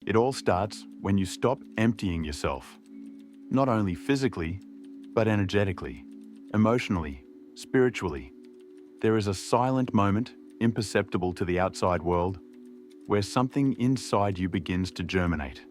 It all starts when you stop emptying yourself, not only physically, but energetically, emotionally, spiritually. There is a silent moment, imperceptible to the outside world, where something inside you begins to germinate.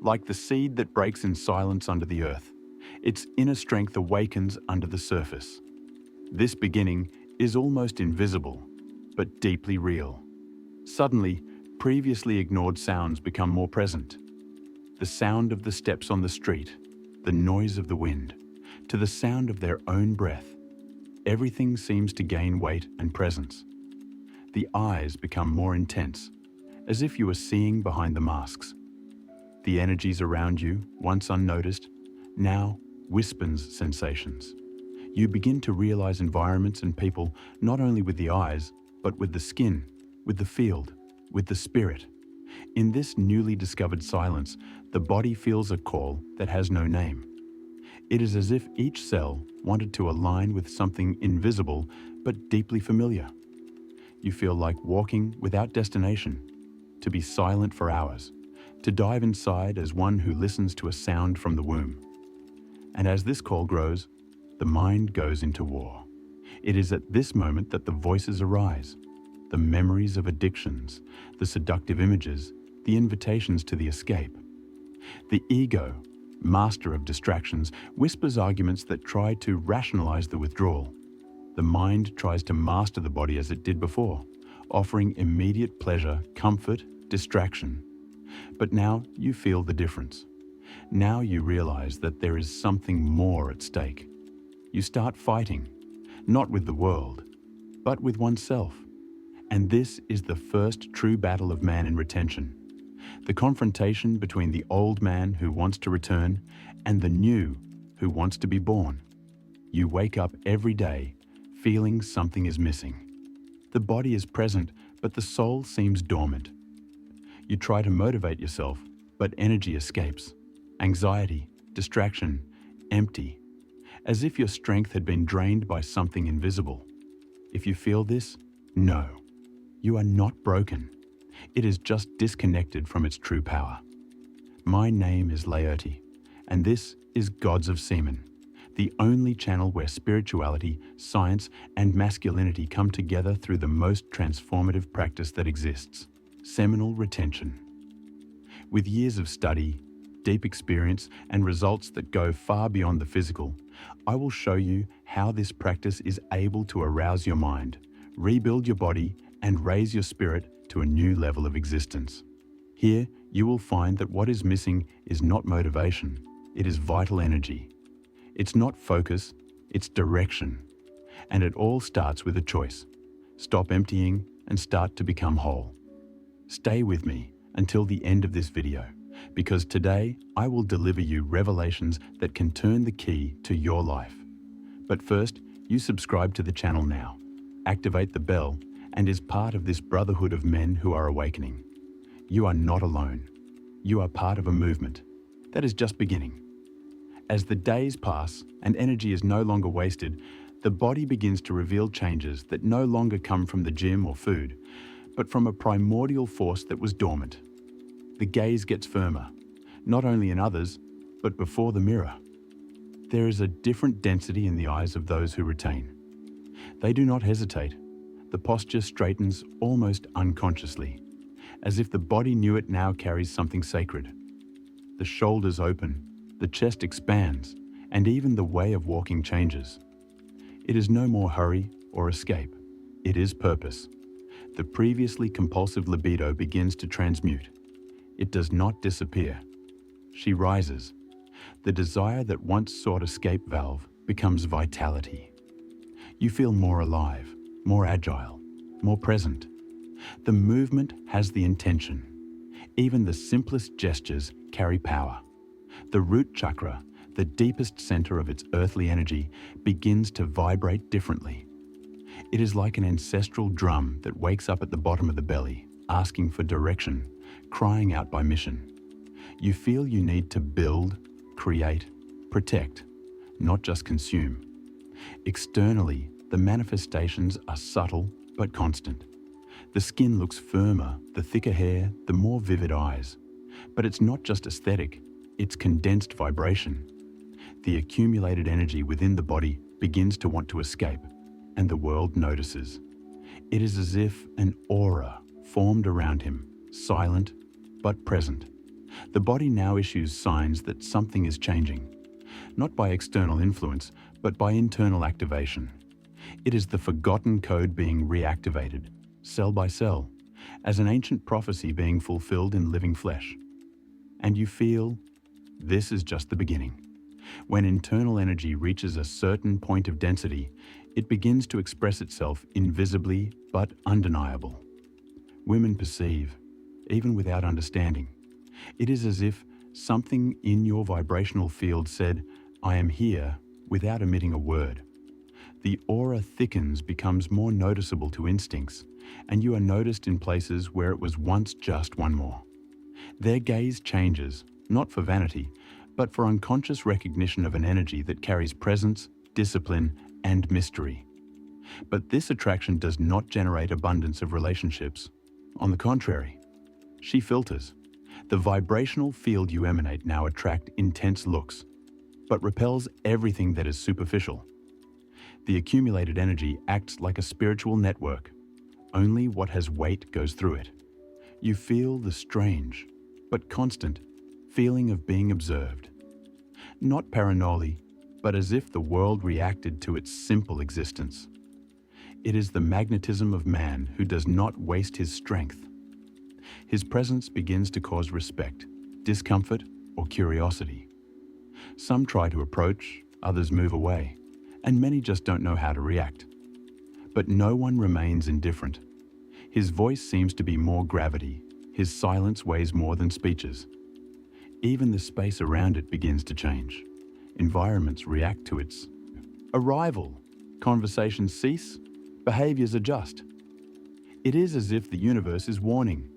Like the seed that breaks in silence under the earth, its inner strength awakens under the surface. This beginning is almost invisible, but deeply real. Suddenly, previously ignored sounds become more present. The sound of the steps on the street, the noise of the wind, to the sound of their own breath. Everything seems to gain weight and presence. The eyes become more intense, as if you were seeing behind the masks. The energies around you, once unnoticed, now whispers sensations. You begin to realize environments and people not only with the eyes, but with the skin, with the field, with the spirit. In this newly discovered silence, the body feels a call that has no name. It is as if each cell wanted to align with something invisible but deeply familiar. You feel like walking without destination, to be silent for hours, to dive inside as one who listens to a sound from the womb. And as this call grows, the mind goes into war. It is at this moment that the voices arise, the memories of addictions, the seductive images, the invitations to the escape. The ego, master of distractions, whispers arguments that try to rationalize the withdrawal. The mind tries to master the body as it did before, offering immediate pleasure, comfort, distraction. But now you feel the difference. Now you realize that there is something more at stake. You start fighting, not with the world, but with oneself. And this is the first true battle of man in retention. The confrontation between the old man who wants to return and the new who wants to be born. You wake up every day feeling something is missing. The body is present, but the soul seems dormant. You try to motivate yourself, but energy escapes. Anxiety, distraction, empty, as if your strength had been drained by something invisible. If you feel this, no, you are not broken. It is just disconnected from its true power. My name is Laerti, and this is Gods of Semen, the only channel where spirituality, science, and masculinity come together through the most transformative practice that exists, seminal retention. With years of study, deep experience, and results that go far beyond the physical, I will show you how this practice is able to arouse your mind, rebuild your body, and raise your spirit to a new level of existence. Here, you will find that what is missing is not motivation, it is vital energy. It's not focus, it's direction. And it all starts with a choice. Stop emptying and start to become whole. Stay with me until the end of this video, because today I will deliver you revelations that can turn the key to your life. But first, you subscribe to the channel now, activate the bell, and is part of this brotherhood of men who are awakening. You are not alone. You are part of a movement that is just beginning. As the days pass and energy is no longer wasted, the body begins to reveal changes that no longer come from the gym or food, but from a primordial force that was dormant. The gaze gets firmer, not only in others, but before the mirror. There is a different density in the eyes of those who retain. They do not hesitate. The posture straightens almost unconsciously, as if the body knew it now carries something sacred. The shoulders open, the chest expands, and even the way of walking changes. It is no more hurry or escape. It is purpose. The previously compulsive libido begins to transmute. It does not disappear. She rises. The desire that once sought escape valve becomes vitality. You feel more alive, more agile, more present. The movement has the intention. Even the simplest gestures carry power. The root chakra, the deepest center of its earthly energy, begins to vibrate differently. It is like an ancestral drum that wakes up at the bottom of the belly, asking for direction, crying out by mission. You feel you need to build, create, protect, not just consume. Externally, the manifestations are subtle but constant. The skin looks firmer, the thicker hair, the more vivid eyes. But it's not just aesthetic, it's condensed vibration. The accumulated energy within the body begins to want to escape, and the world notices. It is as if an aura formed around him, silent but present. The body now issues signs that something is changing, not by external influence, but by internal activation. It is the forgotten code being reactivated, cell by cell, as an ancient prophecy being fulfilled in living flesh. And you feel, this is just the beginning. When internal energy reaches a certain point of density, it begins to express itself invisibly but undeniable. Women perceive, even without understanding. It is as if something in your vibrational field said, I am here, without emitting a word. The aura thickens, becomes more noticeable to instincts, and you are noticed in places where it was once just one more. Their gaze changes, not for vanity, but for unconscious recognition of an energy that carries presence, discipline, and mystery. But this attraction does not generate abundance of relationships. On the contrary, she filters. The vibrational field you emanate now attracts intense looks, but repels everything that is superficial. The accumulated energy acts like a spiritual network. Only what has weight goes through it. You feel the strange, but constant, feeling of being observed. Not paranormally, but as if the world reacted to its simple existence. It is the magnetism of man who does not waste his strength. His presence begins to cause respect, discomfort, or curiosity. Some try to approach, others move away, and many just don't know how to react. But no one remains indifferent. His voice seems to be more gravity. His silence weighs more than speeches. Even the space around it begins to change. Environments react to its arrival. Conversations cease. Behaviors adjust. It is as if the universe is warning.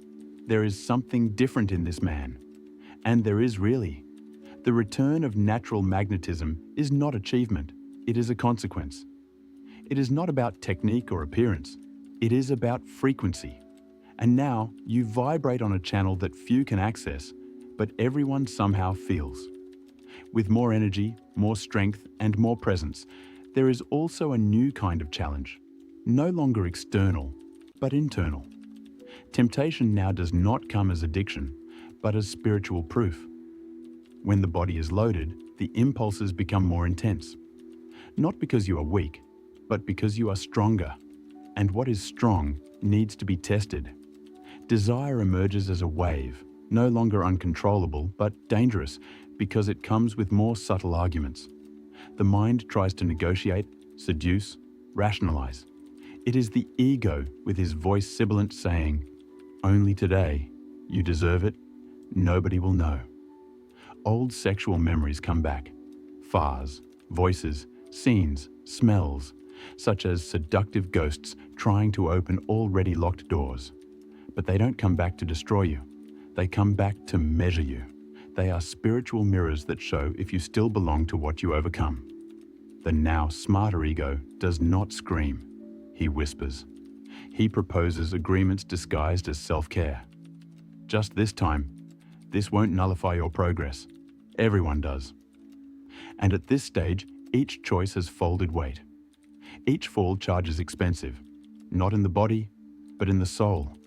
There is something different in this man. And there is really. The return of natural magnetism is not achievement. It is a consequence. It is not about technique or appearance. It is about frequency. And now you vibrate on a channel that few can access, but everyone somehow feels. With more energy, more strength, and more presence, there is also a new kind of challenge. No longer external, but internal. Temptation now does not come as addiction, but as spiritual proof. When the body is loaded, the impulses become more intense. Not because you are weak, but because you are stronger. And what is strong needs to be tested. Desire emerges as a wave, no longer uncontrollable, but dangerous because it comes with more subtle arguments. The mind tries to negotiate, seduce, rationalize. It is the ego with his voice sibilant saying, only today, you deserve it, nobody will know. Old sexual memories come back. Fars, voices, scenes, smells, such as seductive ghosts trying to open already locked doors. But they don't come back to destroy you. They come back to measure you. They are spiritual mirrors that show if you still belong to what you overcome. The now smarter ego does not scream. He whispers. He proposes agreements disguised as self-care. Just this time, this won't nullify your progress. Everyone does. And at this stage, each choice has folded weight. Each fall charges expensive, not in the body, but in the soul.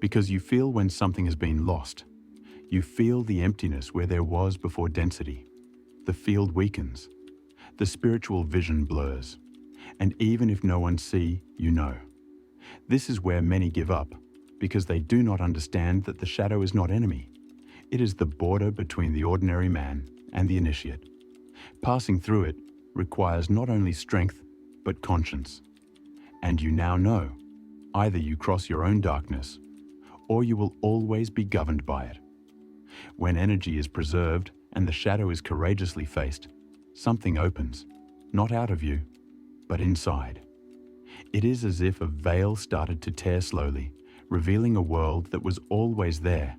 Because you feel when something has been lost. You feel the emptiness where there was before density. The field weakens. The spiritual vision blurs. And even if no one see, you know. This is where many give up, because they do not understand that the shadow is not enemy. It is the border between the ordinary man and the initiate. Passing through it requires not only strength, but conscience. And you now know, either you cross your own darkness, or you will always be governed by it. When energy is preserved and the shadow is courageously faced, something opens, not out of you, but inside. It is as if a veil started to tear slowly, revealing a world that was always there,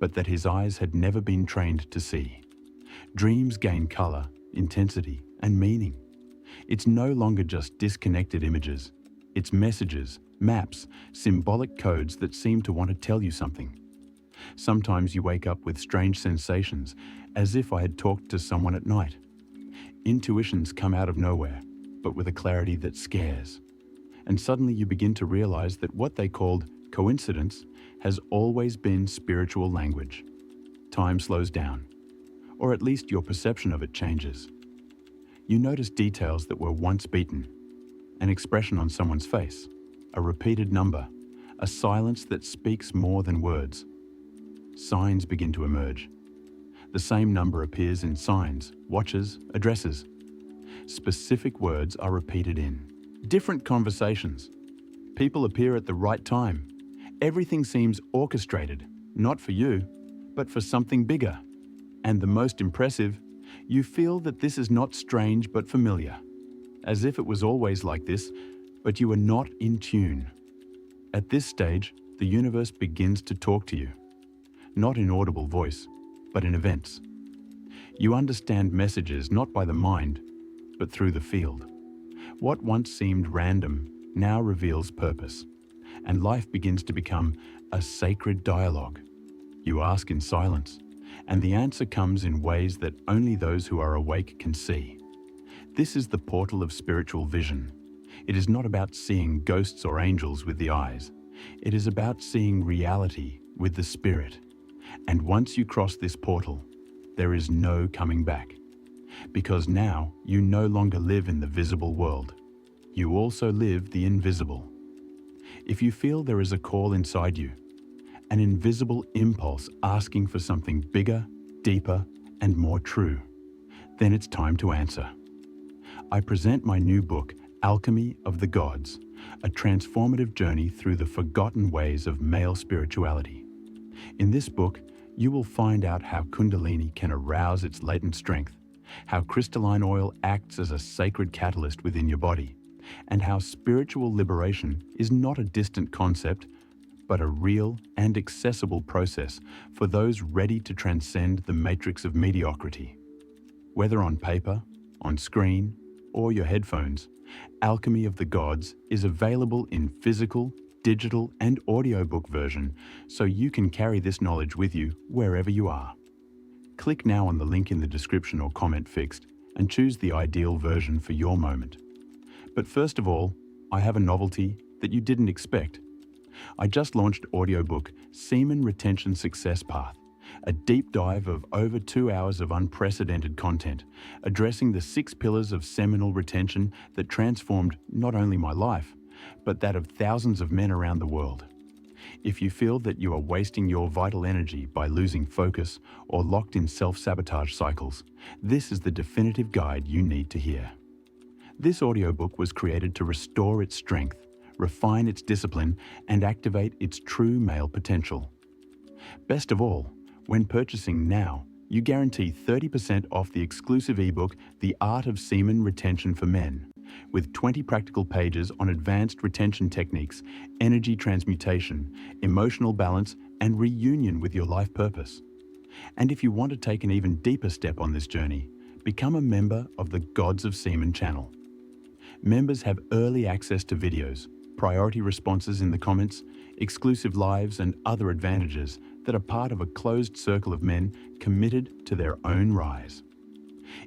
but that his eyes had never been trained to see. Dreams gain color, intensity, and meaning. It's no longer just disconnected images. It's messages, maps, symbolic codes that seem to want to tell you something. Sometimes you wake up with strange sensations, as if I had talked to someone at night. Intuitions come out of nowhere, but with a clarity that scares. And suddenly you begin to realize that what they called coincidence has always been spiritual language. Time slows down, or at least your perception of it changes. You notice details that were once beaten, an expression on someone's face, a repeated number, a silence that speaks more than words. Signs begin to emerge. The same number appears in signs, watches, addresses. Specific words are repeated in different conversations. People appear at the right time. Everything seems orchestrated, not for you, but for something bigger. And the most impressive, you feel that this is not strange but familiar, as if it was always like this, but you are not in tune. At this stage, the universe begins to talk to you, not in audible voice, but in events. You understand messages not by the mind, but through the field. What once seemed random now reveals purpose, and life begins to become a sacred dialogue. You ask in silence, and the answer comes in ways that only those who are awake can see. This is the portal of spiritual vision. It is not about seeing ghosts or angels with the eyes. It is about seeing reality with the spirit. And once you cross this portal, there is no coming back. Because now you no longer live in the visible world. You also live the invisible. If you feel there is a call inside you, an invisible impulse asking for something bigger, deeper, and more true, then it's time to answer. I present my new book, Alchemy of the Gods, a transformative journey through the forgotten ways of male spirituality. In this book, you will find out how Kundalini can arouse its latent strength, how crystalline oil acts as a sacred catalyst within your body, and how spiritual liberation is not a distant concept, but a real and accessible process for those ready to transcend the matrix of mediocrity. Whether on paper, on screen, or your headphones, Alchemy of the Gods is available in physical, digital, and audiobook version, so you can carry this knowledge with you wherever you are. Click now on the link in the description or comment fixed and choose the ideal version for your moment. But first of all, I have a novelty that you didn't expect. I just launched audiobook Semen Retention Success Path, a deep dive of over 2 hours of unprecedented content, addressing the 6 pillars of seminal retention that transformed not only my life, but that of thousands of men around the world. If you feel that you are wasting your vital energy by losing focus or locked in self-sabotage cycles, this is the definitive guide you need to hear. This audiobook was created to restore its strength, refine its discipline, and activate its true male potential. Best of all, when purchasing now, you guarantee 30% off the exclusive ebook, The Art of Semen Retention for Men, with 20 practical pages on advanced retention techniques, energy transmutation, emotional balance, and reunion with your life purpose. And if you want to take an even deeper step on this journey, become a member of the Gods of Semen channel. Members have early access to videos, priority responses in the comments, exclusive lives, and other advantages that are part of a closed circle of men committed to their own rise.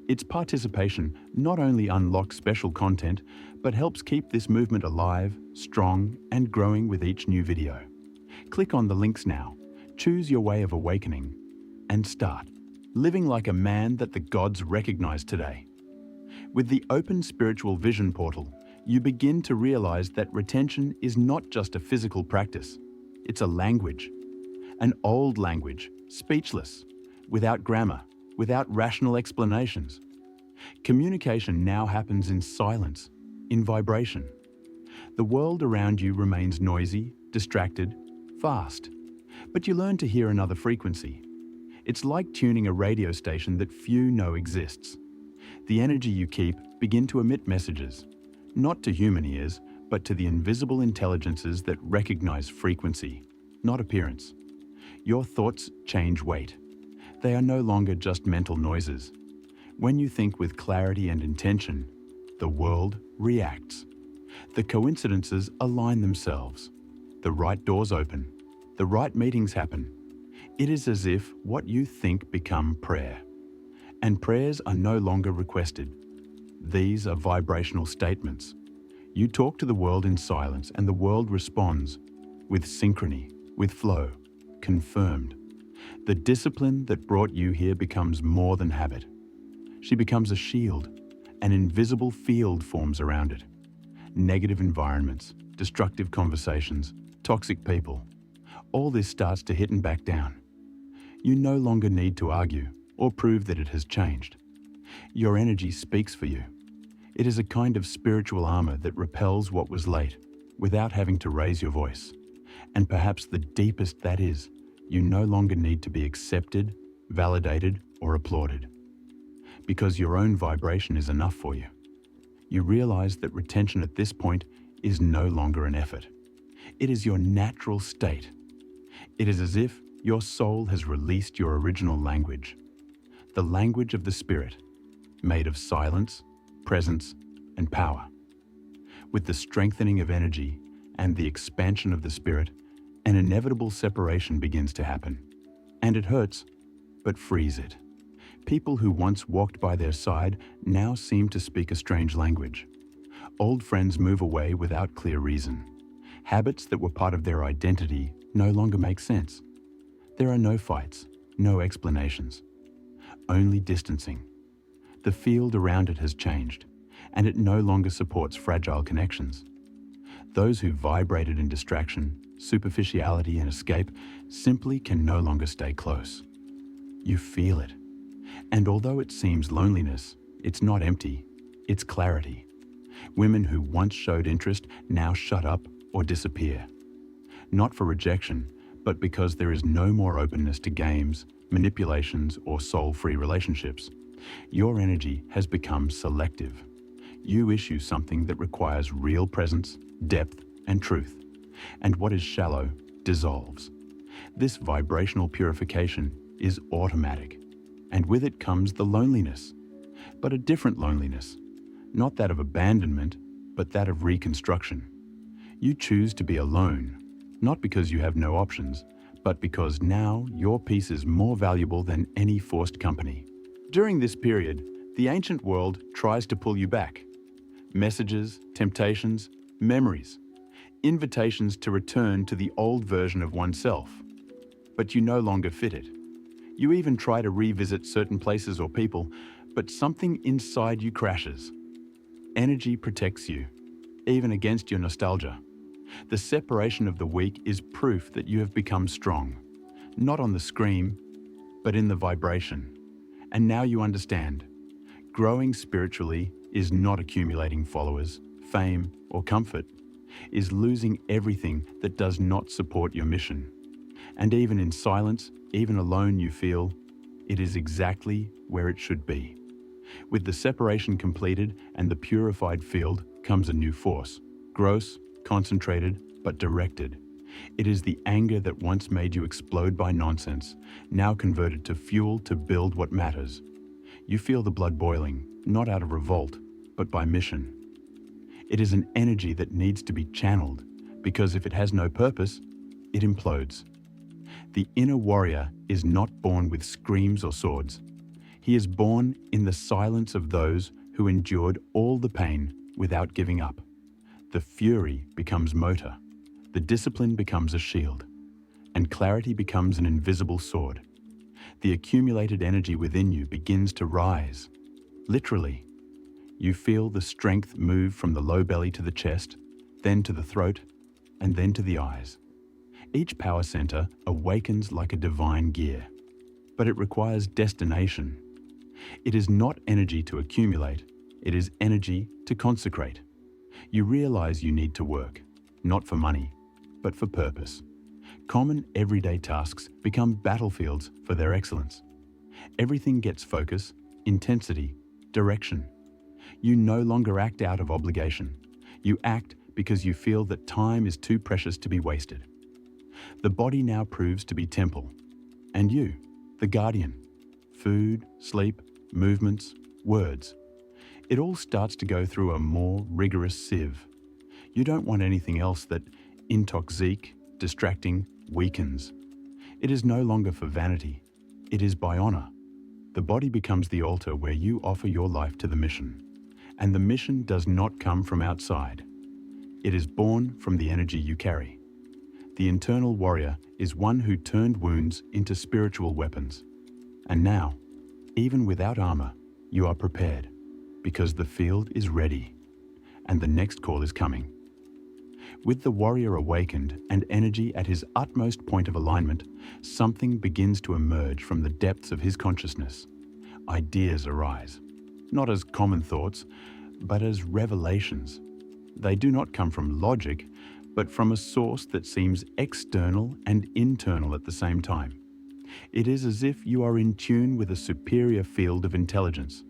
Its participation not only unlocks special content, but helps keep this movement alive, strong, and growing with each new video. Click on the links now, choose your way of awakening, and start living like a man that the gods recognize today. With the Open Spiritual Vision portal, you begin to realize that retention is not just a physical practice. It's a language. An old language, speechless, without grammar, without rational explanations. Communication now happens in silence, in vibration. The world around you remains noisy, distracted, fast, but you learn to hear another frequency. It's like tuning a radio station that few know exists. The energy you keep begin to emit messages, not to human ears, but to the invisible intelligences that recognize frequency, not appearance. Your thoughts change weight. They are no longer just mental noises. When you think with clarity and intention, the world reacts. The coincidences align themselves. The right doors open. The right meetings happen. It is as if what you think become prayer. And prayers are no longer requested. These are vibrational statements. You talk to the world in silence and the world responds with synchrony, with flow, confirmed. The discipline that brought you here becomes more than habit. She becomes a shield. An invisible field forms around it. Negative environments, destructive conversations, toxic people. All this starts to hit and back down. You no longer need to argue or prove that it has changed. Your energy speaks for you. It is a kind of spiritual armor that repels what was late without having to raise your voice. And perhaps the deepest that is, you no longer need to be accepted, validated, or applauded. Because your own vibration is enough for you. You realize that retention at this point is no longer an effort. It is your natural state. It is as if your soul has released your original language, the language of the spirit, made of silence, presence, and power. With the strengthening of energy and the expansion of the spirit, an inevitable separation begins to happen. And it hurts, but frees it. People who once walked by their side now seem to speak a strange language. Old friends move away without clear reason. Habits that were part of their identity no longer make sense. There are no fights, no explanations, only distancing. The field around it has changed, and it no longer supports fragile connections. Those who vibrated in distraction, superficiality, and escape simply can no longer stay close. You feel it. And although it seems loneliness, it's not empty, it's clarity. Women who once showed interest now shut up or disappear. Not for rejection, but because there is no more openness to games, manipulations, or soul-free relationships. Your energy has become selective. You issue something that requires real presence, depth, and truth. And what is shallow dissolves. This vibrational purification is automatic. And with it comes the loneliness, but a different loneliness, not that of abandonment, but that of reconstruction. You choose to be alone, not because you have no options, but because now your peace is more valuable than any forced company. During this period, the ancient world tries to pull you back. Messages, temptations, memories, invitations to return to the old version of oneself. But you no longer fit it. You even try to revisit certain places or people, but something inside you crashes. Energy protects you, even against your nostalgia. The separation of the weak is proof that you have become strong, not on the scream, but in the vibration. And now you understand. Growing spiritually is not accumulating followers, fame, or comfort, is losing everything that does not support your mission. And even in silence, even alone, you feel it is exactly where it should be. With the separation completed and the purified field comes a new force, gross, concentrated, but directed. It is the anger that once made you explode by nonsense, now converted to fuel to build what matters. You feel the blood boiling, not out of revolt, but by mission. It is an energy that needs to be channeled, because if it has no purpose, it implodes. The inner warrior is not born with screams or swords. He is born in the silence of those who endured all the pain without giving up. The fury becomes motor, the discipline becomes a shield, and clarity becomes an invisible sword. The accumulated energy within you begins to rise. Literally, you feel the strength move from the low belly to the chest, then to the throat, and then to the eyes. Each power center awakens like a divine gear, but it requires destination. It is not energy to accumulate, it is energy to consecrate. You realize you need to work, not for money, but for purpose. Common everyday tasks become battlefields for their excellence. Everything gets focus, intensity, direction. You no longer act out of obligation. You act because you feel that time is too precious to be wasted. The body now proves to be temple, and you, the guardian. Food, sleep, movements, words. It all starts to go through a more rigorous sieve. You don't want anything else that intoxicates, distracting, weakens. It is no longer for vanity. It is by honor. The body becomes the altar where you offer your life to the mission. And the mission does not come from outside. It is born from the energy you carry. The internal warrior is one who turned wounds into spiritual weapons. And now, even without armor, you are prepared, because the field is ready, and the next call is coming. With the warrior awakened and energy at his utmost point of alignment, something begins to emerge from the depths of his consciousness. Ideas arise, not as common thoughts, but as revelations. They do not come from logic, but from a source that seems external and internal at the same time. It is as if you are in tune with a superior field of intelligence.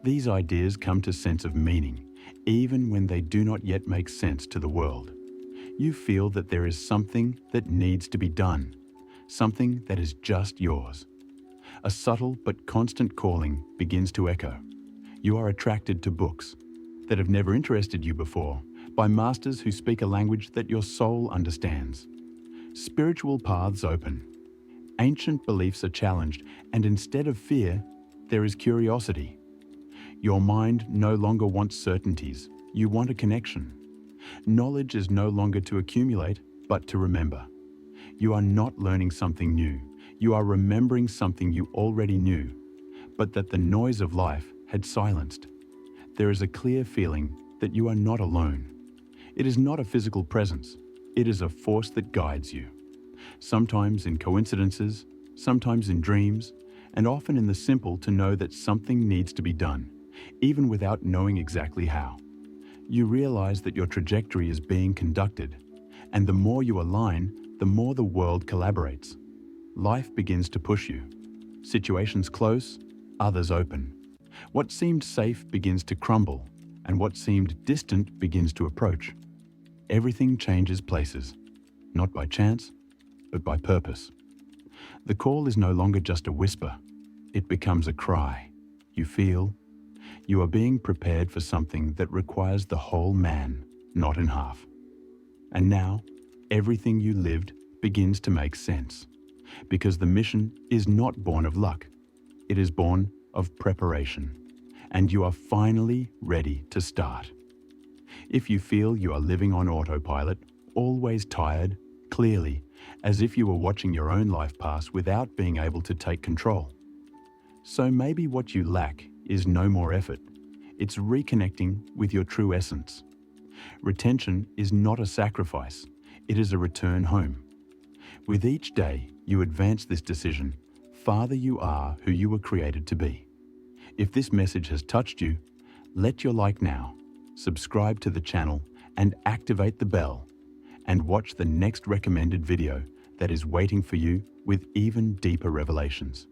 These ideas come to sense of meaning, even when they do not yet make sense to the world. You feel that there is something that needs to be done, something that is just yours. A subtle but constant calling begins to echo. You are attracted to books that have never interested you before, by masters who speak a language that your soul understands. Spiritual paths open. Ancient beliefs are challenged, and instead of fear, there is curiosity. Your mind no longer wants certainties. You want a connection. Knowledge is no longer to accumulate, but to remember. You are not learning something new. You are remembering something you already knew, but that the noise of life had silenced. There is a clear feeling that you are not alone. It is not a physical presence. It is a force that guides you. Sometimes in coincidences, sometimes in dreams, and often in the simple to know that something needs to be done, even without knowing exactly how. You realize that your trajectory is being conducted, and the more you align, the more the world collaborates. Life begins to push you. Situations close, others open. What seemed safe begins to crumble, and what seemed distant begins to approach. Everything changes places, not by chance, but by purpose. The call is no longer just a whisper. It becomes a cry. You feel you are being prepared for something that requires the whole man, not in half. And now, everything you lived begins to make sense, because the mission is not born of luck. It is born of preparation, and you are finally ready to start. If you feel you are living on autopilot, always tired, clearly, as if you were watching your own life pass without being able to take control. So maybe what you lack is no more effort. It's reconnecting with your true essence. Retention is not a sacrifice. It is a return home. With each day, you advance this decision. Farther you are who you were created to be. If this message has touched you, let your like now, subscribe to the channel, and activate the bell, and watch the next recommended video that is waiting for you with even deeper revelations.